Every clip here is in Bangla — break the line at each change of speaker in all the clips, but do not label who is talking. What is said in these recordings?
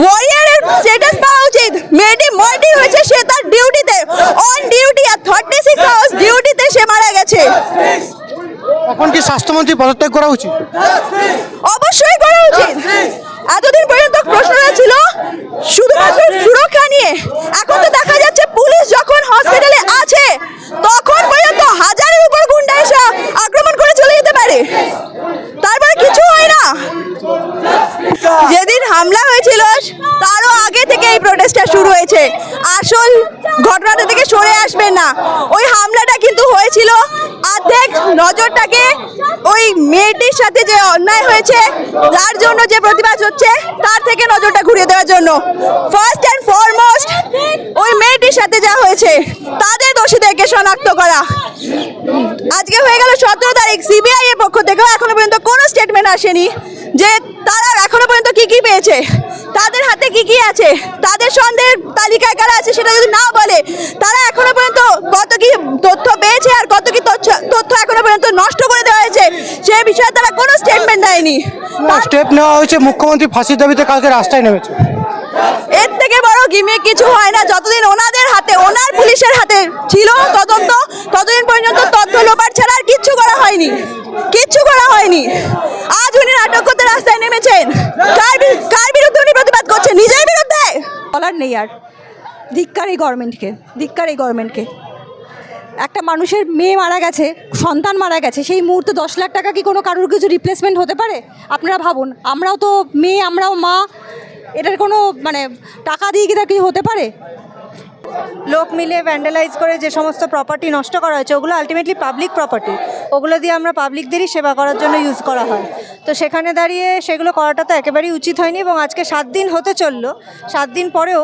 ওয়ারিয়রের স্ট্যাটাস পাওয়া উচিত। মেয়েটি মার্ডার হয়েছে, সে তার ডিউটিতে অন ডিউটি আর 36 আওয়ার্স ডিউটিতে সে মারা গেছে।
এখন কি স্বাস্থ্যমন্ত্রী পদত্যাগ করা উচিত?
অবশ্যই করা উচিত। এতদিন পর্যন্ত প্রশ্নটা ছিল শুধুমাত্র সুরক্ষা নিয়ে, এখন তো দেখা যাচ্ছে পুলিশ যখন হসপিটালে আছে তখন পর্যন্ত হাজারের উপর গুন্ডা এসে আক্রমণ করে চলে যেতে পারে, তারপরে কিছু হয় না। যেদিন হামলা হয়েছিল তারও আগে থেকে এই প্রোটেস্টটা শুরু হয়েছে। আসল ঘটনাটা থেকে সরে আসবেন না। ওই হামলাটা কিন্তু হয়েছিল অর্ধেক নজরটাকে ওই মেয়েটির সাথে যে অন্যায় হয়েছে, যার জন্য যে প্রতিবাদ হচ্ছে, তার থেকে নজরটা ঘুরিয়ে দেওয়ার জন্য। ফার্স্ট অ্যান্ড ফরমোস্ট ওই মেয়েটির সাথে যা হয়েছে তাদের দোষীদেরকে শনাক্ত করা। আজকে হয়ে গেল 17 তারিখ, সিবিআই এর পক্ষ থেকেও এখনো পর্যন্ত কোনো স্টেটমেন্ট আসেনি যে তারা এখনো পর্যন্ত কি কি পেয়েছে, তাদের হাতে কি কি আছে, তাদের সন্দেহের তালিকায় কারা আছে সেটা যদি না বলে, তারা এখনো পর্যন্ত কত কি তথ্য পেয়েছে আর কত কি তথ্য এখনো পর্যন্ত নষ্ট করে দেওয়া হয়েছে সে বিষয়ে তারা কোনো স্টেটমেন্ট দেয়নি।
স্টেপ নেওয়া হয়েছে, মুখ্যমন্ত্রী ফাঁসির দাবিতে কালকে রাস্তায় নেমেছে।
এর থেকে বড় গিমিক কিছু হয় না। যতদিন ওনাদের হাতে, ওনার পুলিশের হাতে ছিল তদন্ত, ততদিন পর্যন্ত তথ্য লোপাট ছাড়া আর কিচ্ছু করা হয়নি, কিচ্ছু করা হয়নি। আজ উনি নাটক করতে রাস্তায় নেমেছেন, কার বিরুদ্ধে উনি প্রতিবাদ করছেন? নিজের বিরুদ্ধে। বলার নেই আর। ধিক্কার এই গভর্নমেন্টকে, ধিক্কার এই গভর্নমেন্টকে। একটা মানুষের মেয়ে মারা গেছে, সন্তান মারা গেছে, সেই মুহূর্তে 10 লাখ টাকা কি কোনো কারোর কিছু রিপ্লেসমেন্ট হতে পারে? আপনারা ভাবুন, আমরাও তো মেয়ে, আমরাও মা, এটার কোনো টাকা দিয়ে কি তার কি হতে পারে?
লোক মিলে ভ্যান্ডালাইজ করে যে সমস্ত প্রপার্টি নষ্ট করা হয়েছে ওগুলো আলটিমেটলি পাবলিক প্রপার্টি, ওগুলো দিয়ে আমরা পাবলিকদেরই সেবা করার জন্য ইউজ করা হয়। তো সেখানে দাঁড়িয়ে সেগুলো করাটা তো একেবারেই উচিত হয়নি। এবং আজকে 7 দিন হতে চললো, 7 দিন পরেও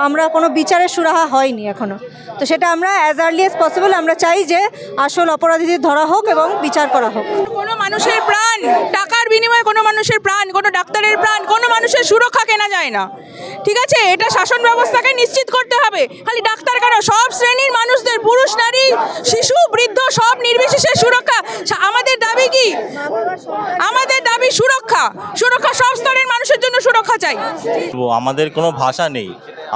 আমরা কোনো বিচারের সুরাহা হয়নি এখনও। তো সেটা আমরা অ্যাজ আর্লি অ্যাজ পসিবল আমরা চাই যে আসল অপরাধীদের ধরা হোক এবং বিচার করা হোক।
কোনো মানুষের প্রাণ, টাকার বিনিময়ে কোনো মানুষের প্রাণ, কোনো ডাক্তারের প্রাণ, কোনো মানুষের সুরক্ষা কেনা যায় না, ঠিক আছে? এটা শাসন ব্যবস্থাকে নিশ্চিত করতে হবে। খালি ডাক্তার কেন, সব শ্রেণীর মানুষদের, পুরুষ নারী শিশু বৃদ্ধ সব নির্বিশেষে সুরক্ষা। আমাদের দাবি কি? আমাদের দাবি সুরক্ষা, সুরক্ষা সব স্তরের মানুষের জন্য সুরক্ষা চাই।
আমাদের কোনো ভাষা নেই।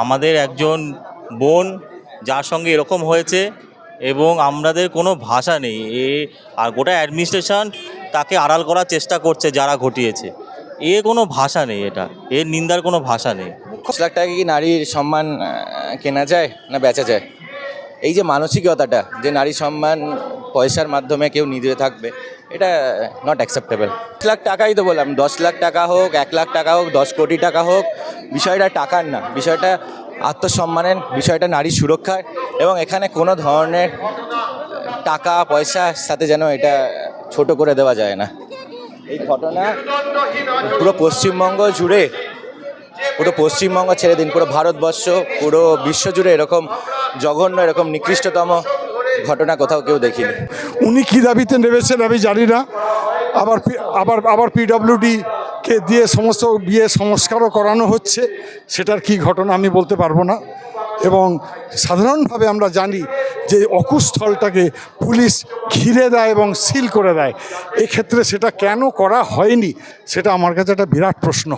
আমাদের একজন বোন যার সঙ্গে এরকম হয়েছে এবং আমাদের কোনো ভাষা নেই। আর গোটা অ্যাডমিনিস্ট্রেশন তাকে আড়াল করার চেষ্টা করছে যারা ঘটিয়েছে। কোনো ভাষা নেই, এর নিন্দার কোনো ভাষা নেই।
10 লাখ টাকা কি নারীর সম্মান কেনা যায় না বেচা যায়? এই যে মানসিকতাটা যে নারী সম্মান পয়সার মাধ্যমে কেউ নিতে থাকবে, এটা নট অ্যাকসেপ্টেবল। 10 লাখ টাকাই তো বললাম, 10 লাখ টাকা হোক, 1 লাখ টাকা হোক, 10 কোটি টাকা হোক, বিষয়টা টাকার না, বিষয়টা আত্মসম্মানের, বিষয়টা নারী সুরক্ষার। এবং এখানে কোনো ধরনের টাকা পয়সার সাথে যেন এটা ছোট করে দেওয়া যায় না। এই ঘটনা পুরো পশ্চিমবঙ্গ জুড়ে, পুরো পশ্চিমবঙ্গ ছেড়ে দিন, পুরো ভারতবর্ষ, পুরো বিশ্ব জুড়ে এরকম জঘন্য, এরকম নিকৃষ্টতম ঘটনা কোথাও কেউ দেখিনি।
উনি কী দাবিতে নেমেছেন আমি জানি না। আবার পিডব্লিউডি কে দিয়ে সমস্ত বিয়ে সংস্কারও করানো হচ্ছে, সেটার কি ঘটনা আমি বলতে পারবো না। এবং সাধারণভাবে আমরা জানি যে অকুস্থলটাকে পুলিশ ঘিরে দেয় এবং সিল করে দেয়। এক্ষেত্রে সেটা কেন করা হয়নি সেটা আমার কাছে একটা বিরাট প্রশ্ন।